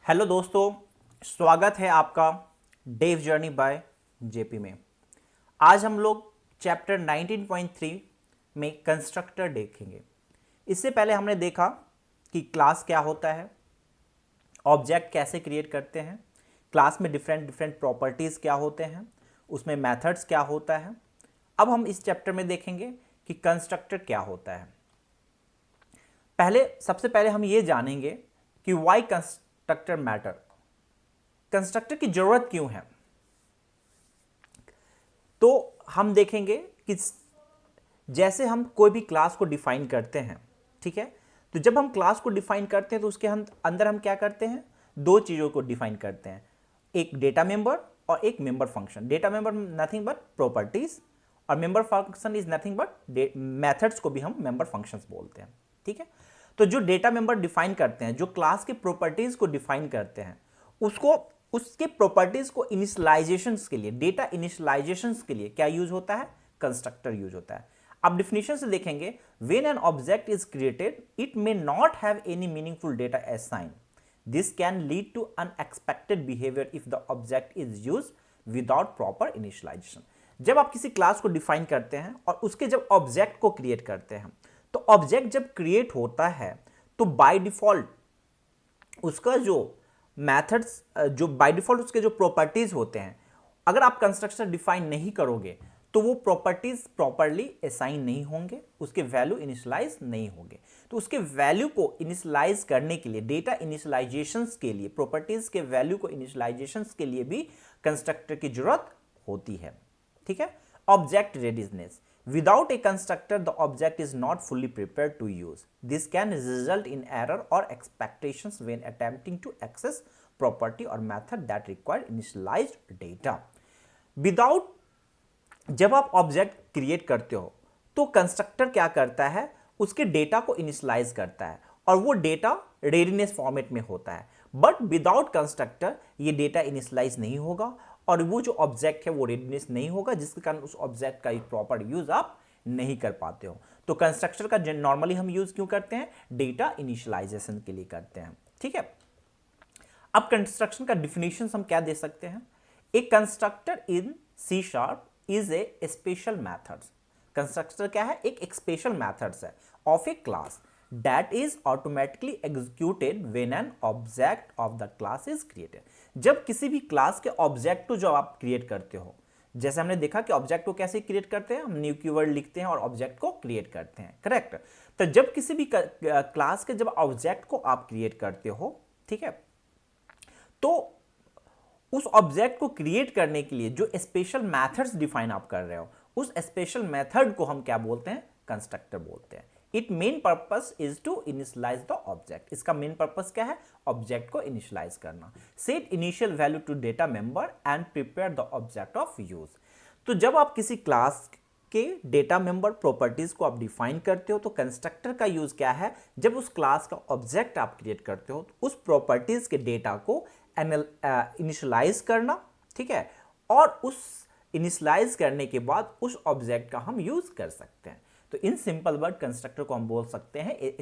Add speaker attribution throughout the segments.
Speaker 1: Hello दोस्तों, स्वागत है आपका डेव जर्नी बाय जेपी में। आज हम लोग चैप्टर 19.3 में कंस्ट्रक्टर देखेंगे। इससे पहले हमने देखा कि क्लास क्या होता है, ऑब्जेक्ट कैसे क्रिएट करते हैं, क्लास में डिफरेंट डिफरेंट प्रॉपर्टीज़ क्या होते हैं, उसमें मेथड्स क्या होता है। अब हम इस चैप्टर में देखेंगे कि कंस्ट्रक्टर क्या होता है। सबसे पहले हम ये जानेंगे कि वाई कंस्ट्रक्टर मैटर, कंस्ट्रक्टर की जरूरत क्यों है। तो हम देखेंगे कि जैसे हम कोई भी क्लास को डिफाइन करते हैं, ठीक है, तो जब हम क्लास को डिफाइन करते हैं तो उसके अंदर हम क्या करते हैं, दो चीज़ों को डिफाइन करते हैं, एक डेटा मेंबर और एक member function. Data member nothing but properties और member function is nothing but methods को भी हम मेंबर फंक्शंस बोलते हैं, ठीक है। तो जो डेटा मेंबर डिफाइन करते हैं, जो क्लास के प्रॉपर्टीज को डिफाइन करते हैं, उसको उसके प्रॉपर्टीज को इनिशियलाइजेशंस के लिए, डेटा इनिशियलाइजेशंस के लिए क्या यूज होता है, कंस्ट्रक्टर यूज होता है। अब डिफिनेशन से देखेंगे, when an object is created it may not have any meaningful data assign, this can lead to unexpected behaviour if the object is use without proper initialisation. जब आप किसी क्लास को define करते हैं और उसके जब ऑब्जेक्ट को क्रिएट करते हैं, तो ऑब्जेक्ट जब क्रिएट होता है तो बाय डिफॉल्ट उसका जो मेथड्स, जो बाय डिफॉल्ट उसके जो प्रॉपर्टीज होते हैं, अगर आप कंस्ट्रक्टर डिफाइन नहीं करोगे तो वो प्रॉपर्टीज प्रॉपरली असाइन नहीं होंगे, उसके वैल्यू इनिशियलाइज नहीं होंगे। तो उसके वैल्यू को इनिशियलाइज करने के लिए, डेटा इनिशियलाइजेशंस के लिए, प्रॉपर्टीज के वैल्यू को इनिशियलाइजेशंस के लिए भी कंस्ट्रक्टर की जरूरत होती है, ठीक है। Object readiness, without a constructor the object is not fully prepared to use, this can result in error or expectations when attempting to access property or method that require initialized data without। जब आप object create करते हो तो constructor क्या करता है, उसके data को इनिशियलाइज करता है और वो डेटा रेडीनेस फॉर्मेट में होता है। बट विदाउट कंस्ट्रक्टर ये डेटा इनिशियलाइज नहीं होगा और वो जो ऑब्जेक्ट है वो रेडीनेस नहीं होगा, जिसके कारण उस ऑब्जेक्ट का एक प्रॉपर यूज आप नहीं कर पाते हो। तो कंस्ट्रक्टर का नॉर्मली हम यूज क्यों करते हैं, डेटा इनिशियलाइजेशन के लिए करते हैं, ठीक है। अब कंस्ट्रक्शन का डिफिनेशन हम क्या दे सकते हैं, a constructor in C sharp is a special method. Constructor क्या है, एक स्पेशल मैथड्स है of a class that is automatically executed when an object of the class is created. जब किसी भी क्लास के ऑब्जेक्ट को जब आप क्रिएट करते हो, जैसे हमने देखा कि ऑब्जेक्ट को कैसे क्रिएट करते हैं, हम न्यू कीवर्ड लिखते हैं और ऑब्जेक्ट को क्रिएट करते हैं, करेक्ट। तो जब किसी भी क्लास के जब ऑब्जेक्ट को आप क्रिएट करते हो, ठीक है, तो उस ऑब्जेक्ट को क्रिएट करने के लिए जो स्पेशल मेथड्स डिफाइन आप कर रहे हो, उस स्पेशल मेथड को हम क्या बोलते हैं, कंस्ट्रक्टर बोलते हैं। It main purpose is to initialise the object. इसका मेन पर्पस क्या है, ऑब्जेक्ट को इनिशियलाइज करना। Set initial value to data member and prepare the object of use. तो जब आप किसी क्लास के डेटा मेंबर प्रॉपर्टीज को आप डिफाइन करते हो तो कंस्ट्रक्टर का यूज क्या है, जब उस क्लास का ऑब्जेक्ट आप क्रिएट करते हो तो उस प्रॉपर्टीज के डेटा को इनिशियलाइज करना, ठीक है, और उस इनिशियलाइज करने के बाद उस ऑब्जेक्ट का हम यूज कर सकते हैं। तो इन सिंपल वर्ड कंस्ट्रक्टर को हम बोल सकते हैं a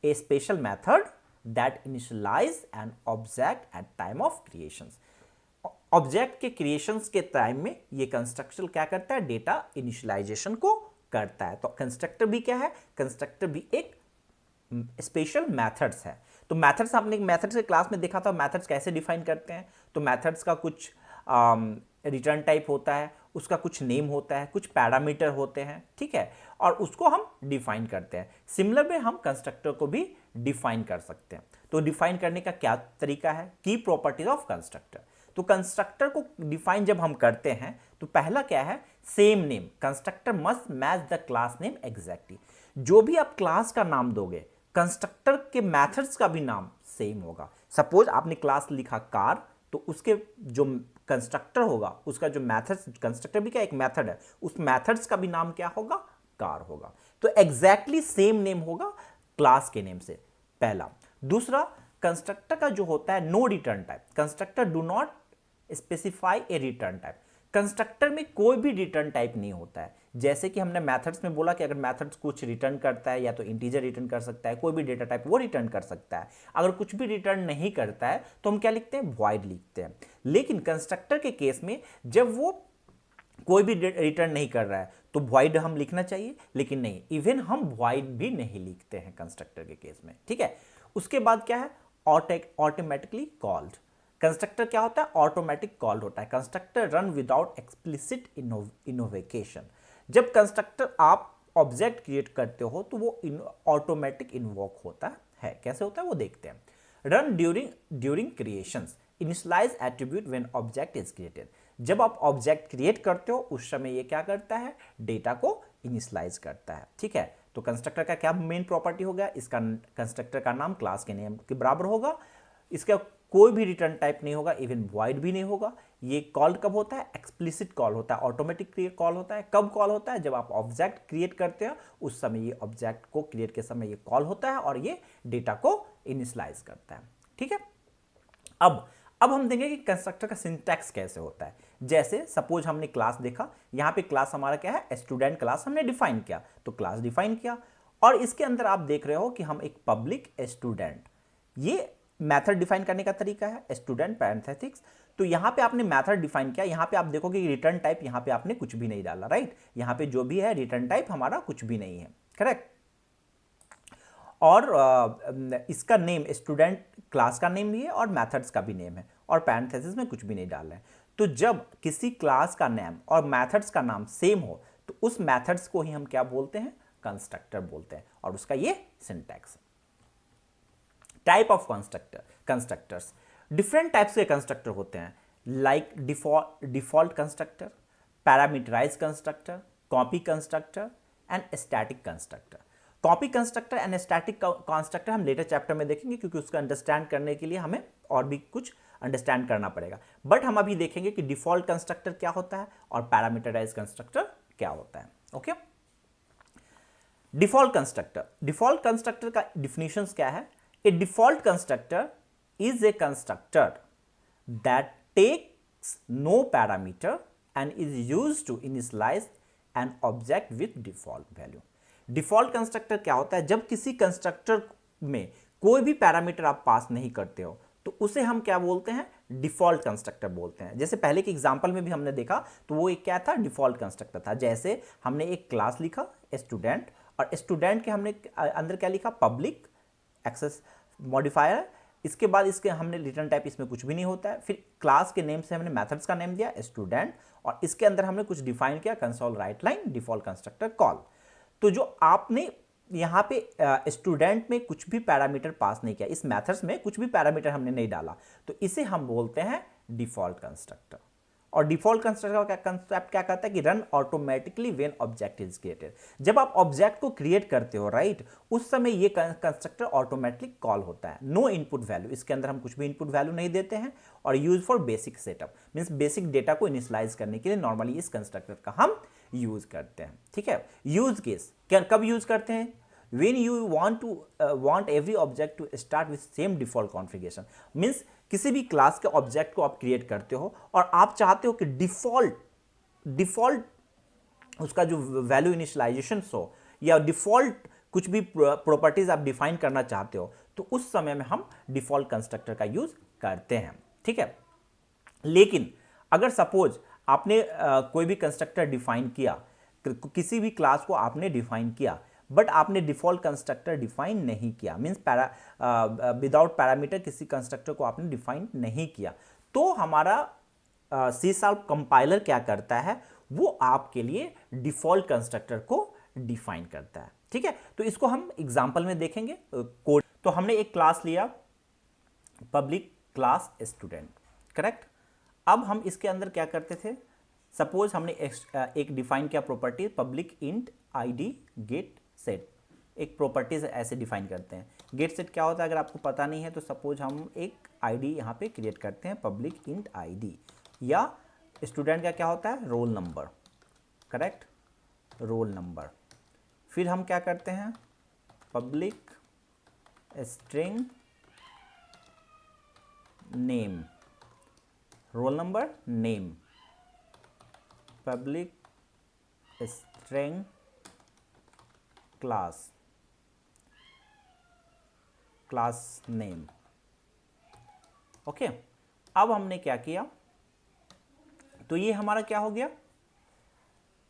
Speaker 1: special method that initialize an object at time of creation. Object के क्रिएशंस के टाइम में ये कंस्ट्रक्टर क्या करता है, डेटा इनिशियलाइजेशन को करता है। तो कंस्ट्रक्टर भी क्या है, कंस्ट्रक्टर भी एक स्पेशल मेथड्स है। तो मेथड्स आपने मेथड्स के क्लास में देखा था, मेथड्स कैसे डिफाइन करते हैं। तो मेथड्स का कुछ रिटर्न टाइप होता है, उसका कुछ नेम होता है, कुछ पैरामीटर होते हैं, ठीक है, और उसको हम डिफाइन करते हैं। सिमिलर में हम कंस्ट्रक्टर को भी डिफाइन कर सकते हैं। तो डिफाइन करने का क्या तरीका है, की प्रॉपर्टीज ऑफ कंस्ट्रक्टर। तो कंस्ट्रक्टर को डिफाइन जब हम करते हैं तो पहला क्या है, same name. Constructor must match the class name exactly. जो भी आप क्लास का नाम दोगे, कंस्ट्रक्टर के मेथड्स का भी नाम सेम होगा। सपोज आपने क्लास लिखा कार, तो उसके जो कंस्ट्रक्टर होगा, उसका जो मेथड्स, कंस्ट्रक्टर भी क्या एक मेथड है, उस मेथड्स का भी नाम क्या होगा, कार होगा। तो एग्जैक्टली सेम नेम होगा क्लास के नेम से, पहला। दूसरा, कंस्ट्रक्टर का जो होता है no return type. Constructor do not specify a return type. Constructor में कोई भी रिटर्न टाइप नहीं होता है। जैसे कि हमने मेथड्स में बोला कि अगर मेथड्स कुछ रिटर्न करता है या तो इंटीजर रिटर्न कर सकता है, कोई भी डेटा टाइप वो रिटर्न कर सकता है। अगर कुछ भी रिटर्न नहीं करता है तो हम क्या लिखते हैं, वॉइड लिखते हैं। लेकिन कंस्ट्रक्टर के केस में जब वो कोई भी रिटर्न नहीं कर रहा है तो वॉइड हम लिखना चाहिए, लेकिन नहीं, इवन हम वॉइड भी नहीं लिखते हैं कंस्ट्रक्टर के केस में, ठीक है। उसके बाद क्या है, ऑटोमेटिकली कॉल्ड। कंस्ट्रक्टर क्या होता है, ऑटोमेटिक कॉल्ड होता है। Constructor run without explicit innovation. जब कंस्ट्रक्टर आप ऑब्जेक्ट क्रिएट करते हो तो वो ऑटोमेटिक इन्वोक होता है। कैसे होता है वो देखते हैं। Run during creations, initialise attribute when object is created. जब आप ऑब्जेक्ट क्रिएट करते हो उस समय ये क्या करता है, डेटा को इनिशियलाइज करता है, ठीक है। तो कंस्ट्रक्टर का क्या मेन प्रॉपर्टी हो गया, इसका कंस्ट्रक्टर का नाम क्लास के नेम के बराबर होगा, इसका कोई भी रिटर्न टाइप नहीं होगा, इवन वॉइड भी नहीं होगा। ये कॉल कब होता है, एक्सप्लिसिट कॉल होता है, ऑटोमेटिक कॉल होता है। कब कॉल होता है, जब आप ऑब्जेक्ट क्रिएट करते हो उस समय ये ऑब्जेक्ट को क्रिएट के समय ये कॉल होता है और ये डेटा को इनिशियलाइज करता है, ठीक है। अब हम देखेंगे कि कंस्ट्रक्टर का सिंटैक्स कैसे होता है। जैसे सपोज हमने क्लास देखा, यहां पे क्लास हमारा क्या है, स्टूडेंट क्लास हमने डिफाइन किया, तो क्लास डिफाइन किया और इसके अंदर आप देख रहे हो कि हम एक पब्लिक स्टूडेंट, ये मेथड डिफाइन करने का तरीका है, स्टूडेंट पैरेंथेटिक्स। तो यहां पे आपने मेथड डिफाइन किया, यहां पे आप देखोगे कि रिटर्न टाइप यहां पे आपने कुछ भी नहीं डाला, राइट। यहां पे जो भी है रिटर्न टाइप हमारा कुछ भी नहीं है, करेक्ट। और इसका नेम स्टूडेंट क्लास का नेम भी है और मेथड्स का भी नेम है और पैरेंथेसिस में कुछ भी नहीं डाला है। तो जब किसी क्लास का नेम और मेथड्स का नाम सेम हो तो उस मेथड्स को ही हम क्या बोलते हैं, कंस्ट्रक्टर बोलते हैं, और उसका ये syntax. Type of constructors, different types के कंस्ट्रक्टर होते हैं, like default constructor, parameterise constructor, copy constructor and static constructor. Copy constructor and static constructor हम लेटर चैप्टर में देखेंगे, क्योंकि उसका अंडरस्टैंड करने के लिए हमें और भी कुछ अंडरस्टैंड करना पड़ेगा। बट हम अभी देखेंगे कि डिफॉल्ट कंस्ट्रक्टर क्या होता है और पैरामीटराइज कंस्ट्रक्टर क्या होता है, ओके। डिफॉल्ट कंस्ट्रक्टर का डिफिनेशंस क्या है, a default constructor is a constructor that takes no parameter and is used to initialise an object with default value. Default constructor क्या होता है, जब किसी कंस्ट्रक्टर में कोई भी पैरामीटर आप पास नहीं करते हो तो उसे हम क्या बोलते हैं, डिफॉल्ट कंस्ट्रक्टर बोलते हैं। जैसे पहले के एग्जांपल में भी हमने देखा तो वो एक क्या था, डिफॉल्ट कंस्ट्रक्टर था। जैसे हमने एक क्लास लिखा स्टूडेंट और स्टूडेंट के हमने अंदर क्या लिखा, पब्लिक एक्सेस मॉडिफायर। इसके बाद इसके हमने रिटर्न टाइप इसमें कुछ भी नहीं होता है। फिर क्लास के नेम से हमने मेथड्स का नेम दिया स्टूडेंट और इसके अंदर हमने कुछ डिफाइन किया, console right line default constructor call. तो जो आपने यहाँ पे स्टूडेंट में कुछ भी पैरामीटर पास नहीं किया, इस मेथड्स में कुछ भी पैरामीटर हमने नहीं डाला, तो इसे हम बोलते हैं डिफॉल्ट कंस्ट्रक्टर। और डिफॉल्ट कंस्ट्रक्टर का कंसेप्ट क्या कहता है कि run automatically when object is created. जब आप ऑब्जेक्ट को क्रिएट करते हो, राइट, उस समय ये कंस्ट्रक्टर ऑटोमेटिकली कॉल होता है। नो इनपुट वैल्यू, इसके अंदर हम कुछ भी इनपुट वैल्यू नहीं देते हैं। और use for basic setup, means basic data को इनिशियलाइज करने के लिए नॉर्मली इस कंस्ट्रक्टर का हम यूज करते हैं, ठीक है। यूज केस कब यूज करते हैं, when you want every object to start with same default configuration, means किसी भी क्लास के ऑब्जेक्ट को आप क्रिएट करते हो और आप चाहते हो कि डिफॉल्ट उसका जो वैल्यू इनिशियलाइजेशन हो या डिफॉल्ट कुछ भी प्रॉपर्टीज आप डिफाइन करना चाहते हो, तो उस समय में हम डिफॉल्ट कंस्ट्रक्टर का यूज करते हैं, ठीक है। लेकिन अगर सपोज आपने कोई भी कंस्ट्रक्टर डिफाइन किया, किसी भी क्लास को आपने डिफाइन किया बट आपने डिफॉल्ट कंस्ट्रक्टर डिफाइन नहीं किया, मींस विदाउट पैरामीटर किसी कंस्ट्रक्टर को आपने डिफाइन नहीं किया, तो हमारा सी शार्प कंपाइलर क्या करता है, वो आपके लिए डिफॉल्ट कंस्ट्रक्टर को डिफाइन करता है, ठीक है। तो इसको हम एग्जांपल में देखेंगे कोड। तो हमने एक क्लास लिया पब्लिक क्लास स्टूडेंट, करेक्ट। अब हम इसके अंदर क्या करते थे, सपोज हमने एक डिफाइन किया property public int ID get set, एक प्रॉपर्टीज ऐसे डिफाइन करते हैं। गेट सेट क्या होता है अगर आपको पता नहीं है तो सपोज हम एक आईडी यहाँ पे क्रिएट करते हैं पब्लिक इंट आईडी, या स्टूडेंट का क्या होता है, roll number, correct, roll number. फिर हम क्या करते हैं, public string name, roll number name, public string class name. Okay, अब हमने क्या किया, तो ये हमारा क्या हो गया,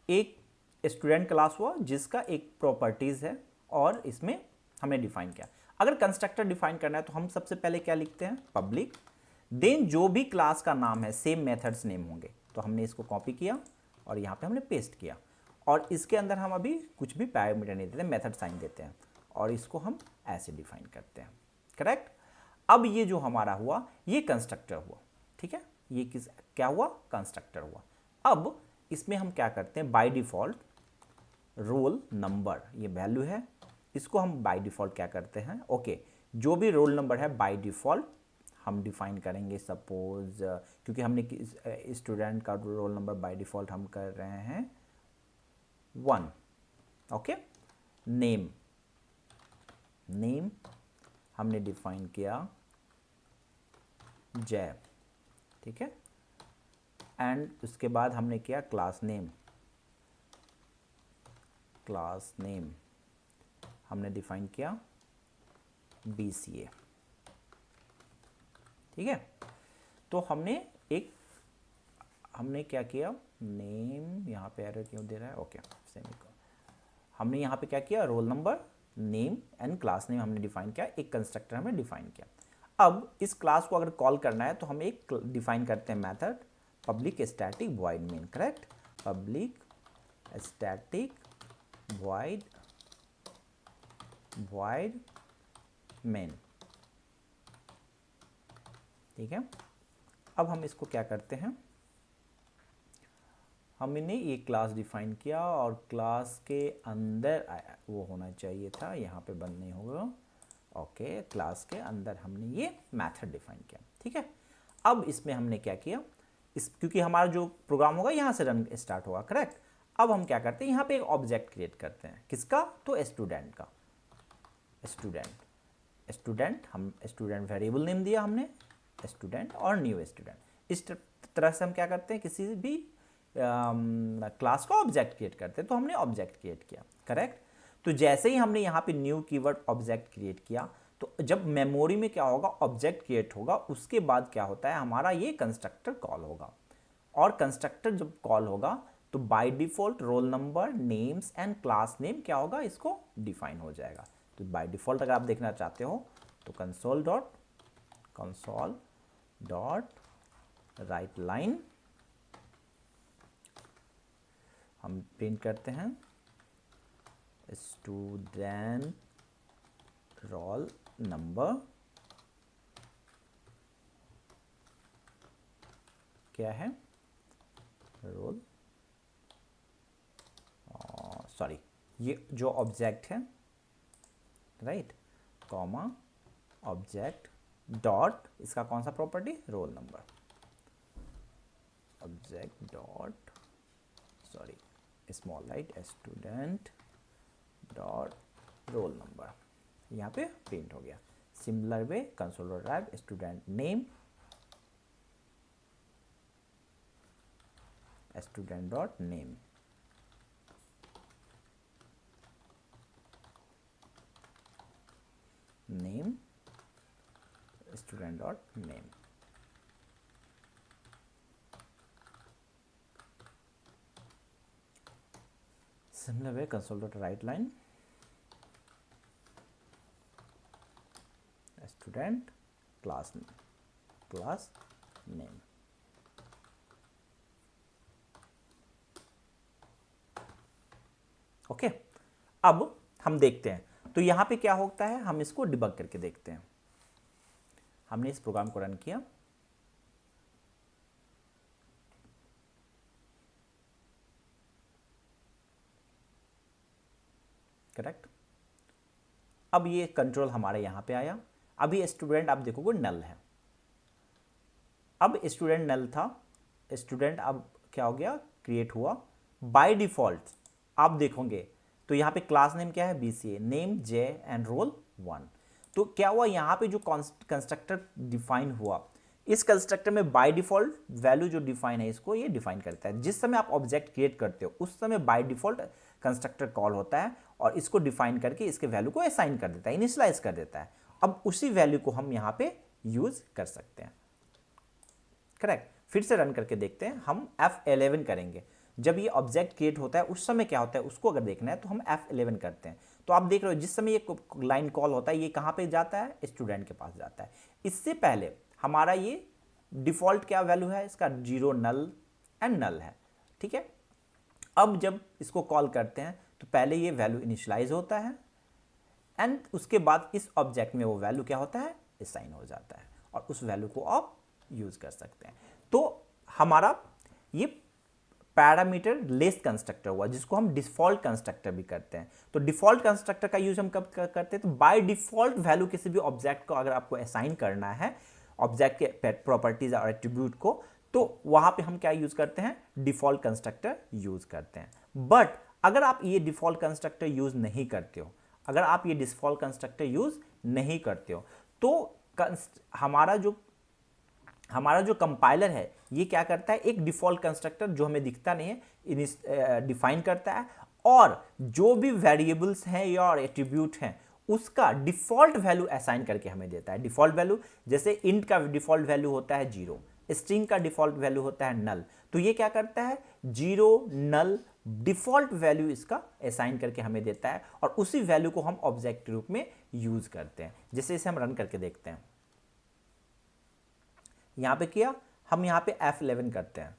Speaker 1: एक स्टूडेंट क्लास हुआ जिसका एक प्रॉपर्टीज है और इसमें हमने डिफाइन किया। अगर कंस्ट्रक्टर डिफाइन करना है तो हम सबसे पहले क्या लिखते हैं, पब्लिक, देन जो भी क्लास का नाम है सेम मेथड्स नेम होंगे। तो हमने इसको कॉपी किया और यहाँ पे हमने पेस्ट किया, और इसके अंदर हम अभी कुछ भी पैरामीटर नहीं देते, मेथड साइन देते हैं और इसको हम ऐसे डिफाइन करते हैं। करेक्ट। अब ये जो हमारा हुआ ये कंस्ट्रक्टर हुआ, ठीक है, ये क्या हुआ, कंस्ट्रक्टर हुआ। अब इसमें हम क्या करते हैं, बाय डिफॉल्ट रोल नंबर ये वैल्यू है, इसको हम बाय डिफॉल्ट क्या करते हैं, ओके, जो भी रोल नंबर है बाय डिफॉल्ट हम डिफाइन करेंगे। सपोज क्योंकि हमने स्टूडेंट का रोल नंबर बाय डिफॉल्ट हम कर रहे हैं 1, ओके। नेम हमने डिफाइन किया जय, ठीक है, एंड उसके बाद हमने किया क्लास नेम हमने डिफाइन किया BCA, ठीक है। तो हमने क्या किया, नेम, यहाँ पे एरर क्यों दे रहा है, ओके, सेमीकोलन, हमने यहाँ पे क्या किया, roll number, name and class name हमने डिफाइन किया, एक कंस्ट्रक्टर हमने डिफाइन किया। अब इस क्लास को अगर कॉल करना है तो हम एक डिफाइन करते हैं method public static void main, correct, public static void main, ठीक है। अब हम इसको क्या करते हैं, हमने ये क्लास डिफाइन किया और क्लास के अंदर वो होना चाहिए था, यहाँ पे बंद नहीं होगा, ओके, क्लास के अंदर हमने ये मेथड डिफाइन किया, ठीक है। अब इसमें हमने क्या किया, क्योंकि हमारा जो प्रोग्राम होगा यहाँ से रन स्टार्ट होगा, करेक्ट। अब हम क्या करते हैं, यहाँ पे एक ऑब्जेक्ट क्रिएट करते हैं, किसका, तो स्टूडेंट का, स्टूडेंट हम स्टूडेंट वेरिएबल नेम दिया हमने स्टूडेंट और न्यू स्टूडेंट। इस तरह से हम क्या करते हैं, किसी भी क्लास का ऑब्जेक्ट क्रिएट करते हैं, तो हमने ऑब्जेक्ट क्रिएट किया, करेक्ट। तो जैसे ही हमने यहाँ पे न्यू कीवर्ड ऑब्जेक्ट क्रिएट किया, तो जब मेमोरी में क्या होगा, ऑब्जेक्ट क्रिएट होगा, उसके बाद क्या होता है, हमारा ये कंस्ट्रक्टर कॉल होगा, और कंस्ट्रक्टर जब कॉल होगा तो by default roll number, names and class name क्या होगा, इसको डिफाइन हो जाएगा। तो बाय डिफॉल्ट अगर आप देखना चाहते हो तो कंसोल डॉट राइट लाइन हम प्रिंट करते हैं स्टूडेंट रोल नंबर क्या है, रोल, सॉरी, ये जो ऑब्जेक्ट है, राइट, कॉमा ऑब्जेक्ट डॉट, इसका कौन सा property, roll number, object dot, sorry, small right, student dot roll number, यहाँ पे प्रिंट हो गया। Similar way console dot log student name, student dot name, student dot name, similar way console dot right line student class name. Okay, अब हम देखते हैं तो यहां पे क्या होता है, हम इसको डिबग करके देखते हैं। हमने इस प्रोग्राम को रन किया, करेक्ट। अब ये कंट्रोल हमारे यहां पे आया, अभी स्टूडेंट आप देखोगे नल है, अब स्टूडेंट नल था, स्टूडेंट अब क्या हो गया, क्रिएट हुआ। बाय डिफॉल्ट आप देखोगे तो यहाँ पे क्लास नेम क्या है, BCA, name J and roll 1। तो क्या हुआ, यहाँ पे जो कंस्ट्रक्टर डिफाइन हुआ, इस कंस्ट्रक्टर में बाय डिफॉल्ट वैल्यू जो डिफाइन है इसको ये डिफाइन करता है। जिस समय आप ऑब्जेक्ट क्रिएट करते हो उस समय बाय डिफॉल्ट कंस्ट्रक्टर कॉल होता है और इसको डिफाइन करके इसके वैल्यू को असाइन कर देता है, इनिशियलाइज कर देता है। अब उसी वैल्यू को हम यहाँ पे यूज कर सकते हैं। करेक्ट। फिर से रन करके देखते हैं। हम F11 करेंगे। जब ये ऑब्जेक्ट क्रिएट होता है उस समय क्या होता है उसको अगर देखना है तो हम F11 करते हैं। तो आप देख रहे हो जिस समय ये लाइन कॉल होता है ये कहाँ पे जाता है, स्टूडेंट के पास जाता है। इससे पहले हमारा ये डिफॉल्ट क्या वैल्यू है इसका, 0 नल एंड नल है। ठीक है। अब जब इसको कॉल करते हैं तो पहले ये वैल्यू इनिशियलाइज होता है एंड उसके बाद इस ऑब्जेक्ट में वो वैल्यू क्या होता है, असाइन हो जाता है और उस वैल्यू को आप यूज कर सकते हैं। तो हमारा ये पैरामीटर लेस कंस्ट्रक्टर हुआ जिसको हम डिफॉल्ट कंस्ट्रक्टर भी करते हैं। तो डिफॉल्ट कंस्ट्रक्टर का यूज हम कब करते हैं, तो बाय डिफॉल्ट वैल्यू किसी भी ऑब्जेक्ट को अगर आपको असाइन करना है ऑब्जेक्ट के प्रॉपर्टीज और एट्रीब्यूट को, तो वहां पे हम क्या यूज करते हैं, डिफॉल्ट कंस्ट्रक्टर यूज करते हैं। बट अगर आप ये डिफॉल्ट कंस्ट्रक्टर यूज नहीं करते हो, अगर आप ये डिफॉल्ट कंस्ट्रक्टर यूज नहीं करते हो तो हमारा जो कंपाइलर है ये क्या करता है, एक डिफॉल्ट कंस्ट्रक्टर जो हमें दिखता नहीं है डिफाइन करता है और जो भी वेरिएबल्स हैं या एट्रीब्यूट हैं उसका डिफॉल्ट वैल्यू असाइन करके हमें देता है। डिफॉल्ट वैल्यू जैसे इंट का डिफॉल्ट वैल्यू होता है 0, स्ट्रिंग का डिफॉल्ट वैल्यू होता है नल। तो ये क्या करता है, 0 नल डिफॉल्ट वैल्यू इसका असाइन करके हमें देता है और उसी वैल्यू को हम ऑब्जेक्ट के रूप में यूज करते हैं। जैसे इसे हम रन करके देखते हैं। यहां पे किया, हम यहां पे F11 करते हैं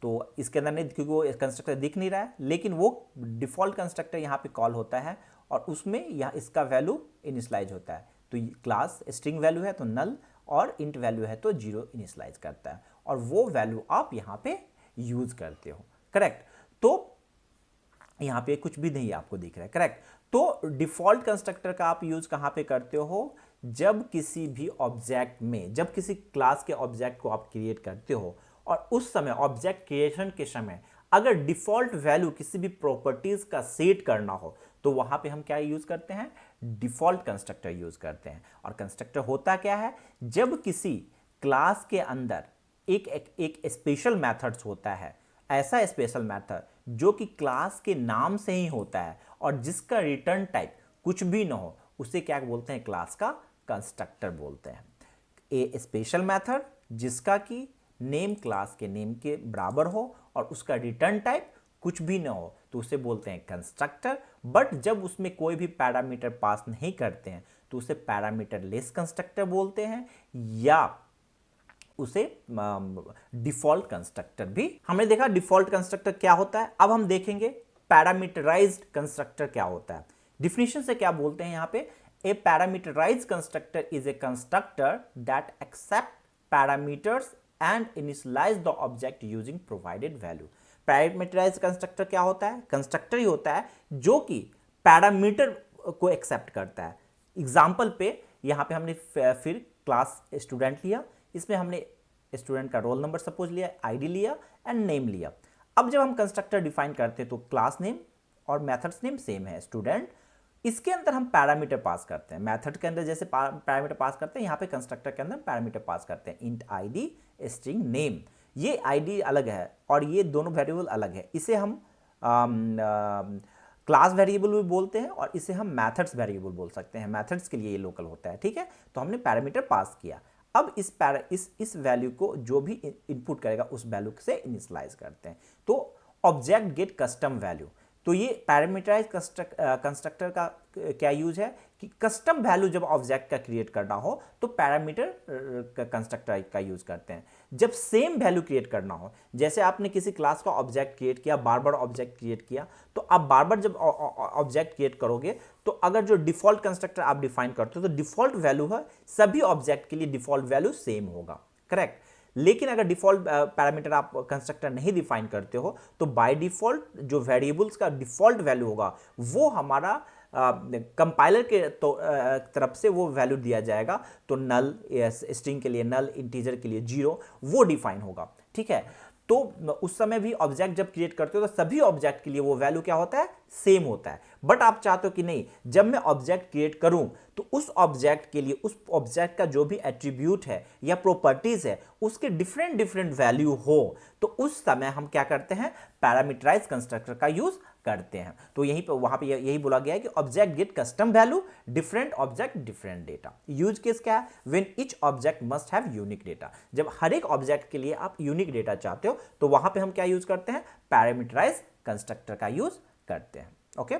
Speaker 1: तो इसके अंदर नहीं, क्योंकि वो कंस्ट्रक्टर दिख नहीं रहा है, लेकिन वो डिफॉल्ट कंस्ट्रक्टर यहां पे कॉल होता है और उसमें यहाँ इसका वैल्यू इनिशियलाइज होता है। तो क्लास स्ट्रिंग वैल्यू है तो नल और इंट वैल्यू है तो 0 इनिशियलाइज करता है और वो वैल्यू आप यहाँ पे यूज करते हो। करेक्ट। तो यहाँ पे कुछ भी नहीं आपको दिख रहा है। करेक्ट। तो डिफॉल्ट कंस्ट्रक्टर का आप यूज कहाँ पे करते हो, जब किसी भी ऑब्जेक्ट में, जब किसी क्लास के ऑब्जेक्ट को आप क्रिएट करते हो और उस समय ऑब्जेक्ट क्रिएशन के समय अगर डिफॉल्ट वैल्यू किसी भी प्रॉपर्टीज का सेट करना हो तो वहां पे हम क्या यूज करते हैं, डिफॉल्ट कंस्ट्रक्टर यूज करते हैं। और कंस्ट्रक्टर होता क्या है, जब किसी क्लास के अंदर एक स्पेशल मेथड्स होता है, ऐसा स्पेशल मेथड जो कि क्लास के नाम से ही होता है और जिसका रिटर्न टाइप कुछ भी ना हो, उसे क्या बोलते हैं, क्लास का कंस्ट्रक्टर बोलते हैं। ए स्पेशल मेथड जिसका कि नेम क्लास के नेम के बराबर हो और उसका रिटर्न टाइप कुछ भी ना हो तो उसे बोलते हैं कंस्ट्रक्टर। बट जब उसमें कोई भी पैरामीटर पास नहीं करते हैं तो उसे पैरामीटर लेस कंस्ट्रक्टर बोलते हैं या उसे डिफॉल्ट कंस्ट्रक्टर भी। हमने देखा डिफॉल्ट कंस्ट्रक्टर क्या होता है। अब हम देखेंगे पैरामीटराइज्ड कंस्ट्रक्टर क्या होता है। डिफिनीशन से क्या बोलते हैं यहाँ पे, a parameterized constructor is a constructor that accept parameters and initialize the object using provided value. Parameterized constructor क्या होता है, कंस्ट्रक्टर ही होता है जो कि पैरामीटर को एक्सेप्ट करता है। एग्जाम्पल पे यहाँ पे हमने फिर क्लास स्टूडेंट लिया, इसमें हमने स्टूडेंट का रोल नंबर सपोज लिया, आईडी लिया एंड नेम लिया। अब जब हम कंस्ट्रक्टर डिफाइन करते हैं तो क्लास नेम और मेथड्स नेम सेम है स्टूडेंट, इसके अंदर हम पैरामीटर पास करते हैं। मेथड के अंदर जैसे पैरामीटर पास करते हैं, यहाँ पे कंस्ट्रक्टर के अंदर पैरामीटर पास करते हैं, इंट आईडी स्ट्रिंग नेम। ये आईडी अलग है और ये दोनों वेरिएबल अलग है। इसे हम क्लास वेरिएबल भी बोलते हैं और इसे हम मेथड्स वेरिएबल बोल सकते हैं। मेथड्स के लिए ये लोकल होता है। ठीक है। तो हमने पैरामीटर पास किया। अब इस वैल्यू को जो भी इनपुट करेगा उस वैल्यू से इनिशियलाइज करते हैं तो ऑब्जेक्ट गेट कस्टम वैल्यू। तो ये पैरामीटराइज कंस्ट्रक्टर का क्या यूज है कि कस्टम वैल्यू जब ऑब्जेक्ट का क्रिएट करना हो तो पैरामीटर कंस्ट्रक्टर का यूज करते हैं। जब सेम वैल्यू क्रिएट करना हो, जैसे आपने किसी क्लास का ऑब्जेक्ट क्रिएट किया, बार बार ऑब्जेक्ट क्रिएट किया, तो आप बार बार जब ऑब्जेक्ट क्रिएट करोगे तो अगर जो डिफॉल्ट कंस्ट्रक्टर आप डिफाइन करते हो तो डिफॉल्ट वैल्यू है सभी ऑब्जेक्ट के लिए डिफॉल्ट वैल्यू सेम होगा। करेक्ट। लेकिन अगर डिफॉल्ट पैरामीटर आप कंस्ट्रक्टर नहीं डिफाइन करते हो तो बाय डिफॉल्ट जो वेरिएबल्स का डिफॉल्ट वैल्यू होगा वो हमारा कंपाइलर के तरफ से वो वैल्यू दिया जाएगा। तो नल, स्ट्रिंग के लिए नल, इंटीजर के लिए 0, वो डिफाइन होगा। ठीक है। तो उस समय भी ऑब्जेक्ट जब क्रिएट करते हो तो सभी ऑब्जेक्ट के लिए वो वैल्यू क्या होता है, सेम होता है। बट आप चाहते हो कि नहीं, जब मैं ऑब्जेक्ट क्रिएट करूं तो उस ऑब्जेक्ट के लिए, उस ऑब्जेक्ट का जो भी एट्रीब्यूट है या प्रॉपर्टीज है उसके डिफरेंट डिफरेंट वैल्यू हो, तो उस समय हम क्या करते हैं, पैरामीटराइज कंस्ट्रक्टर का यूज करते हैं। तो यहीं पे वहां पे यही बोला गया है कि object get custom value, different object different data. Use case क्या है, when each object must have unique data. जब हर एक ऑब्जेक्ट के लिए आप यूनिक डेटा चाहते हो तो वहां पे हम क्या यूज करते हैं, पैरामीटराइज कंस्ट्रक्टर का यूज करते हैं। ओके,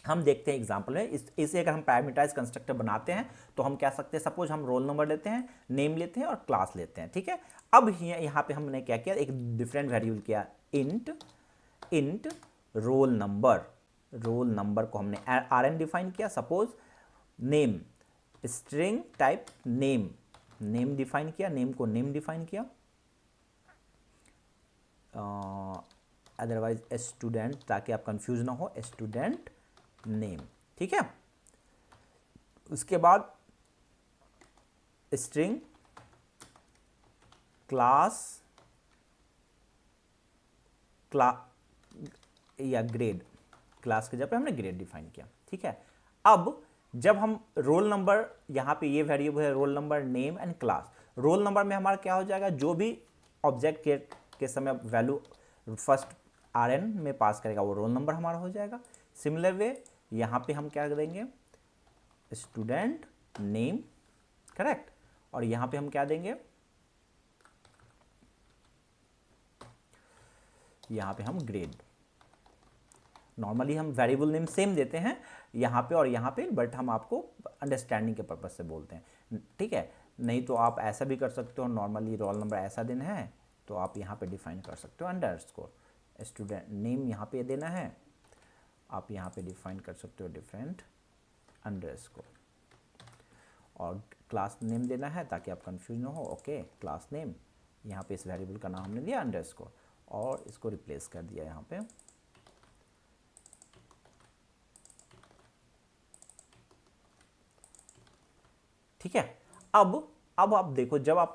Speaker 1: हम देखते हैं एग्जांपल में, इसे अगर हम पैरामीटराइज कंस्ट्रक्टर बनाते हैं तो हम क्या सकते हैं, सपोज हम रोल नंबर लेते हैं, नेम लेते हैं और क्लास लेते हैं। ठीक है, अब यहाँ पे हमने क्या किया, एक डिफरेंट वेरिएबल किया, int roll number. Roll number को हमने rn डिफाइन किया। Suppose name, string type name, name define किया, नेम को नेम डिफाइन किया, अदरवाइज स्टूडेंट, ताकि आप कंफ्यूज ना हो, स्टूडेंट नेम। ठीक है, उसके बाद स्ट्रिंग क्लास या ग्रेड, क्लास के जगह पे हमने ग्रेड डिफाइन किया। ठीक है, अब जब हम रोल नंबर, यहाँ पे ये वेरिएबल है roll number, name and class. Roll number में हमारा क्या हो जाएगा, जो भी ऑब्जेक्ट के समय वैल्यू फर्स्ट rn में पास करेगा वो रोल नंबर हमारा हो जाएगा। सिमिलर वे यहाँ पे हम क्या देंगे, स्टूडेंट नेम, करेक्ट, और यहाँ पे हम क्या देंगे, यहाँ पे हम ग्रेड। नॉर्मली हम वेरिएबल नेम सेम देते हैं यहाँ पे और यहाँ पे, बट हम आपको अंडरस्टैंडिंग के पर्पज से बोलते हैं। ठीक है, नहीं तो आप ऐसा भी कर सकते हो, नॉर्मली रोल नंबर ऐसा देना है तो आप यहाँ पे डिफाइन कर सकते हो अंडरस्कोर, स्टूडेंट नेम यहाँ पे देना है, आप यहाँ पे डिफाइन कर सकते हो डिफरेंट अंडरस्कोर, और क्लास नेम देना है ताकि आप कंफ्यूज ना हो। ओके, क्लास नेम, यहाँ पे इस वेरिएबल का नाम हमने दिया अंडरस्कोर और इसको रिप्लेस कर दिया यहाँ पे। ठीक है, अब आप देखो, जब आप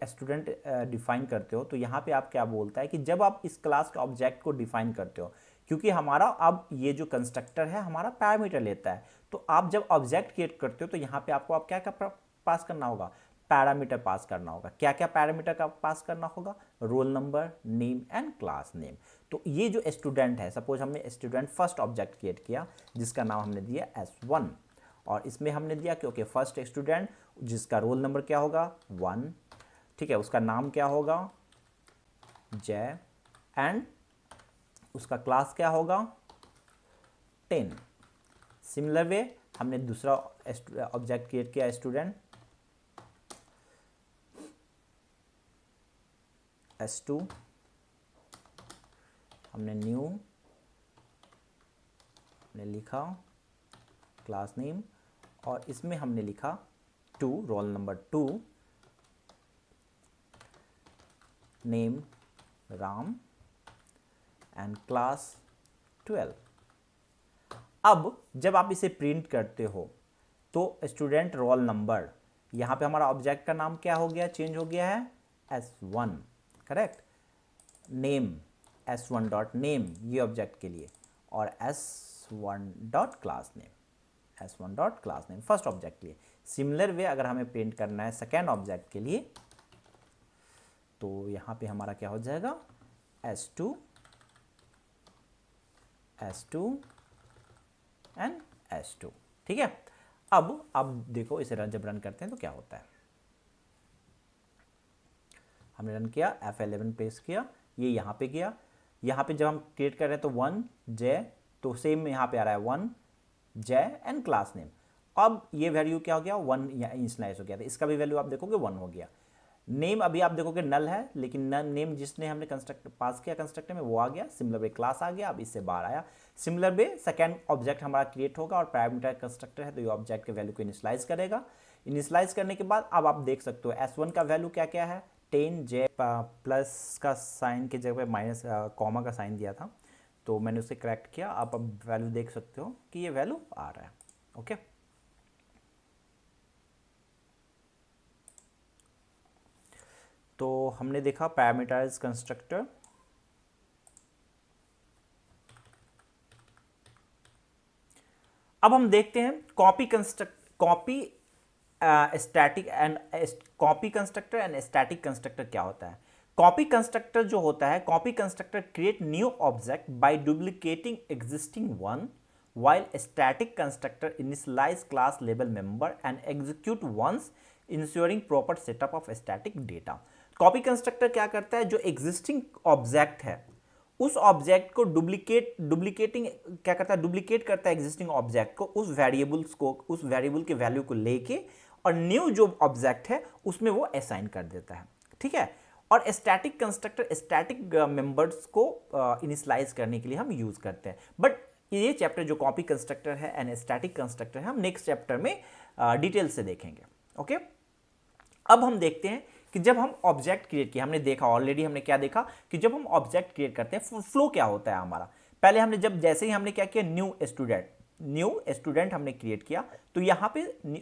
Speaker 1: स्टूडेंट डिफाइन करते हो तो यहाँ पे आप क्या बोलता है कि जब आप इस क्लास के ऑब्जेक्ट को डिफाइन करते हो, क्योंकि हमारा अब ये जो कंस्ट्रक्टर है हमारा पैरामीटर लेता है, तो आप जब ऑब्जेक्ट क्रिएट करते हो तो यहाँ पे आपको क्या क्या पास करना होगा, पैरामीटर पास करना होगा। क्या क्या पैरामीटर का पास करना होगा, roll number, name and class name. तो ये जो स्टूडेंट है, सपोज हमने स्टूडेंट फर्स्ट ऑब्जेक्ट क्रिएट किया जिसका नाम हमने दिया S1, और इसमें हमने दिया कि ओके फर्स्ट स्टूडेंट जिसका रोल नंबर क्या होगा 1, ठीक है, उसका नाम क्या होगा जय, एंड उसका क्लास क्या होगा 10। सिमिलर वे हमने दूसरा ऑब्जेक्ट क्रिएट किया स्टूडेंट S2, हमने न्यू हमने लिखा क्लास नेम, और इसमें हमने लिखा 2, roll number 2, name Ram and class 12। अब जब आप इसे प्रिंट करते हो तो स्टूडेंट रोल नंबर, यहाँ पे हमारा ऑब्जेक्ट का नाम क्या हो गया, चेंज हो गया है S1, correct, name S1 dot name ये ऑब्जेक्ट के लिए, और S1 dot class name, S1 dot class name first object के लिए। सिमिलर वे अगर हमें प्रिंट करना है सेकेंड ऑब्जेक्ट के लिए तो यहाँ पे हमारा क्या हो जाएगा S2 एंड S2। ठीक है, अब देखो इसे जब रन करते हैं तो क्या होता है, हमने रन किया, F11 प्रेस किया, ये यहाँ पे गया, यहाँ पे जब हम क्रिएट कर रहे हैं तो 1 जय, तो सेम यहाँ पे आ रहा है 1 जय एंड क्लास नेम। अब ये वैल्यू क्या हो गया 1 इनिशियलाइज हो गया था, इसका भी वैल्यू आप देखोगे 1 हो गया। नेम अभी आप देखोगे नल है, लेकिन नेम जिसने हमने कंस्ट्रक्ट पास किया कंस्ट्रक्टर में वो आ गया, सिमिलर वे क्लास आ गया, अब इससे बाहर आया। सिमिलर वे सेकेंड ऑब्जेक्ट हमारा क्रिएट होगा और पैरामीटर कंस्ट्रक्टर है तो ये ऑब्जेक्ट के वैल्यू को इनिशियलाइज करेगा। इनिशियलाइज करने के बाद अब आप देख सकते हो S1 का वैल्यू क्या क्या है 10 जे, प्लस का साइन की जगह पे माइनस कॉमा का साइन दिया था तो मैंने उसे करेक्ट किया। आप अब वैल्यू देख सकते हो कि ये वैल्यू आ रहा है। ओके, तो हमने देखा पैरामीटराइज कंस्ट्रक्टर। अब हम देखते हैं copy static and copy constructor and static constructor क्या होता है। कॉपी कंस्ट्रक्टर जो होता है, copy constructor create new object by duplicating existing one, while static constructor initialize class label member and execute once ensuring proper setup of static data। Copy constructor क्या करता है, जो एग्जिस्टिंग ऑब्जेक्ट है उस object को डुप्लीकेटिंग क्या करता है, डुप्लीकेट करता है एग्जिस्टिंग ऑब्जेक्ट को, उस वेरिएबल के वैल्यू को लेके और न्यू जो ऑब्जेक्ट है उसमें वो असाइन कर देता है। ठीक है। और स्टैटिक कंस्ट्रक्टर स्टैटिक मेंबर्स को इनिशियलाइज करने के लिए हम यूज करते हैं। बट ये चैप्टर जो कॉपी कंस्ट्रक्टर है एंड स्टैटिक कंस्ट्रक्टर है, हम नेक्स्ट चैप्टर में डिटेल से देखेंगे। ओके। अब हम देखते हैं कि जब हम ऑब्जेक्ट क्रिएट किया, हमने देखा ऑलरेडी, हमने क्या देखा कि जब हम ऑब्जेक्ट क्रिएट करते हैं फ्लो क्या होता है हमारा। पहले हमने जैसे ही हमने क्या किया, न्यू स्टूडेंट हमने क्रिएट किया, तो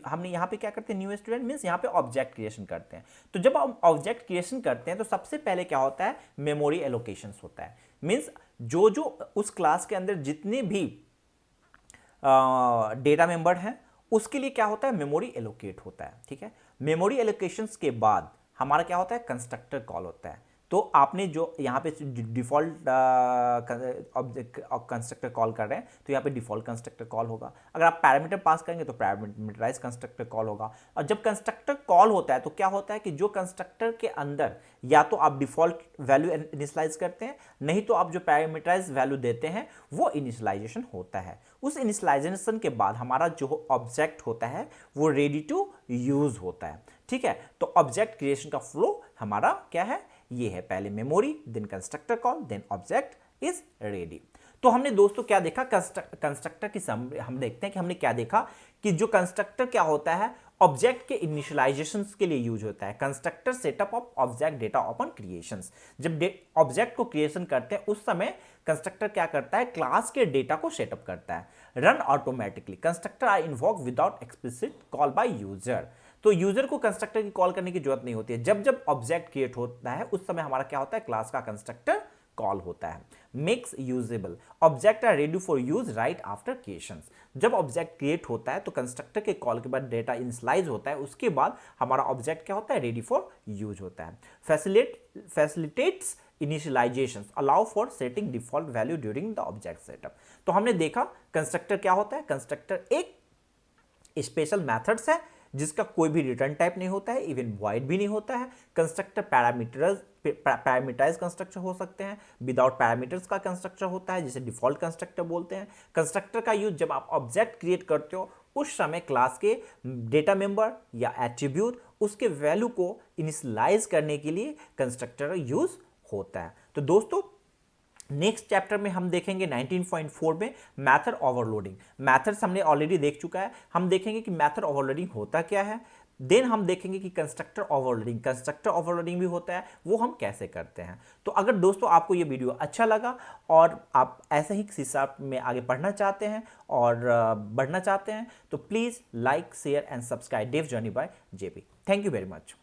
Speaker 1: हमने यहाँ पे क्या करते हैं, न्यू स्टूडेंट मीन्स यहाँ पे ऑब्जेक्ट क्रिएशन करते हैं। तो जब हम ऑब्जेक्ट क्रिएशन करते हैं तो सबसे पहले क्या होता है, मेमोरी एलोकेशंस होता है। मीन्स जो उस क्लास के अंदर जितने भी डेटा मेंबर हैं उसके लिए क्या होता है, मेमोरी एलोकेट होता है। ठीक है। मेमोरी एलोकेशंस के बाद हमारा क्या होता है, कंस्ट्रक्टर कॉल होता है। तो आपने जो यहाँ पे डिफॉल्ट कंस्ट्रक्टर कॉल कर रहे हैं तो यहाँ पे डिफॉल्ट कंस्ट्रक्टर कॉल होगा। अगर आप पैरामीटर पास करेंगे तो पैरामीटराइज कंस्ट्रक्टर कॉल होगा। और जब कंस्ट्रक्टर कॉल होता है तो क्या होता है कि जो कंस्ट्रक्टर के अंदर या तो आप डिफॉल्ट वैल्यू इनिशियलाइज करते हैं, नहीं तो आप जो पैरामीटराइज वैल्यू देते हैं वो इनिशियलाइजेशन होता है। उस इनिशियलाइजेशन के बाद हमारा जो ऑब्जेक्ट होता है वो रेडी टू यूज होता है। ठीक है। तो ऑब्जेक्ट क्रिएशन का फ्लो हमारा क्या है, ये है, पहले memory, then constructor call, then object is ready. तो हमने दोस्तों क्या देखा, कंस्ट्रक्टर की हम देखते हैं कि हमने क्या देखा कि जो कंस्ट्रक्टर क्या होता है, ऑब्जेक्ट के इनिशियलाइजेशन के लिए यूज होता है। Constructor setup of object data upon creations. जब ऑब्जेक्ट को क्रिएशन करते हैं उस समय कंस्ट्रक्टर क्या करता है, क्लास के डेटा को सेटअप करता है। Run automatically, constructor are invoked without explicit call by user. तो यूजर को कंस्ट्रक्टर की कॉल करने की जरूरत नहीं होती है। जब ऑब्जेक्ट क्रिएट होता है उस समय हमारा क्या होता है, क्लास का कंस्ट्रक्टर कॉल होता है। Makes usable, object are ready for use right after creations. जब ऑब्जेक्ट क्रिएट होता है तो कंस्ट्रक्टर के कॉल के बाद डेटा इनिशियलाइज होता है, उसके बाद हमारा ऑब्जेक्ट क्या होता है, रेडी फॉर यूज होता है। Facilitates initialisation, allow for setting default value during the object setup. तो हमने देखा कंस्ट्रक्टर क्या होता है, कंस्ट्रक्टर एक स्पेशल मेथड्स है जिसका कोई भी रिटर्न टाइप नहीं होता है, इवन वॉइड भी नहीं होता है। कंस्ट्रक्टर पैरामीटराइज कंस्ट्रक्टर हो सकते हैं, विदाउट पैरामीटर्स का कंस्ट्रक्टर होता है जिसे डिफॉल्ट कंस्ट्रक्टर बोलते हैं। कंस्ट्रक्टर का यूज जब आप ऑब्जेक्ट क्रिएट करते हो उस समय क्लास के डेटा मेंबर या एट्रीब्यूट उसके वैल्यू को इनिशियलाइज करने के लिए कंस्ट्रक्टर यूज होता है। तो दोस्तों नेक्स्ट चैप्टर में हम देखेंगे 19.4 में मैथड ओवरलोडिंग। मैथड्स हमने ऑलरेडी देख चुका है, हम देखेंगे कि मैथड ओवरलोडिंग होता क्या है। देन हम देखेंगे कि कंस्ट्रक्टर ओवरलोडिंग भी होता है, वो हम कैसे करते हैं। तो अगर दोस्तों आपको ये वीडियो अच्छा लगा और आप ऐसे ही सी# में आगे पढ़ना चाहते हैं और बढ़ना चाहते हैं तो please like, share and subscribe dev journey by JP. Thank you very much.